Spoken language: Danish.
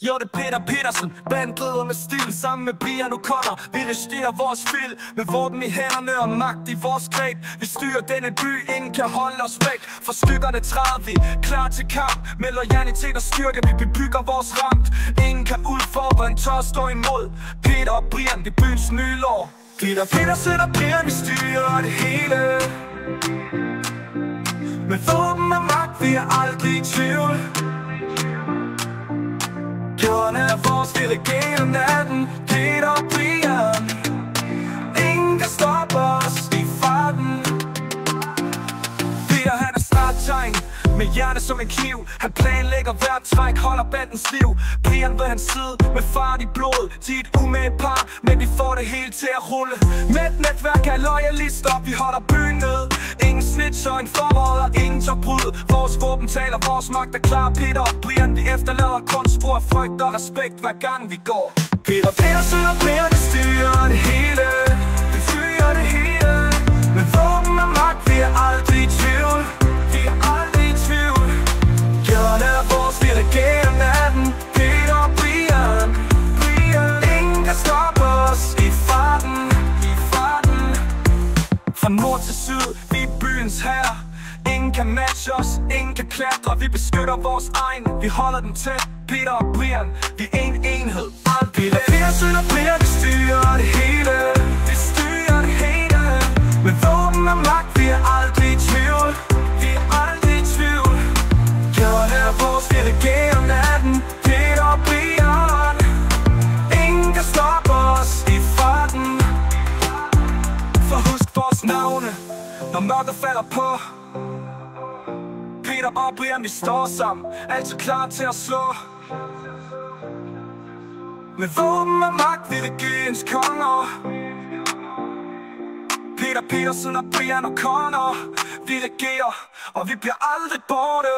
Jo, det er Peter Petersen, bandleder med stil. Sammen med Brian O'Connor, vi regerer vores fil. Med våben i hænderne og magt i vores greb. Vi styrer denne by, ingen kan holde os væk. For stykkerne træder vi, klar til kamp. Med loyalitet og styrke, vi bebygger vores ramt. Ingen kan udfordre, en tør stå imod. Peter og Brian, det er byens nye lov. Peter Petersen og Brian, vi styrer det hele. Med våben og magt, vi er aldrig i tvivl. Gjerne er vores, vi regerer natten. Peter og Brian, ingen kan stoppe os i farten. Peter han er starttegn, med hjerte som en kniv. Han planlægger hvert træk, holder bandens liv. Brian ved hans side, med fart i blod. De er et umage par, men vi får det hele til at rulle. Med et netværk af loyalister, vi holder byen ned. Ingen snitcher, en forråder, ingen tør bryde. Vores våben taler, vores magt er klar. Peter og Brian, vi efterlader kun spor af frygt og respekt hver gang vi går. Peter Petersen og Brian, vi styrer det hele. Vi styrer det hele. Med våben og magt, vi er aldrig i tvivl. Vi er aldrig i tvivl. Gjerne er vores, vi regerer natten. Peter og Brian, ingen kan stoppe os i farten. Fra nord til syd, vi er byens herre. Ingen kan matche os, ingen kan klatre. Vi beskytter vores egen, vi holder den tæt. Peter og Brian, vi er en enhed. Peter Petersen og Brian, vi styrer det hele. Vi styrer det hele. Med våben og magt, vi er aldrig i tvivl. Vi er aldrig i tvivl. Gjerne er vores, vi regerer natten. Peter og Brian, ingen kan stoppe os i farten. For husk vores navne, når mørket falder på. Peter og Brian, vi står sammen, altid klar til at slå. Med våben og magt, vi er regerings konger. Peter Petersen og Brian O'Connor, vi regerer, og vi bliver aldrig borte.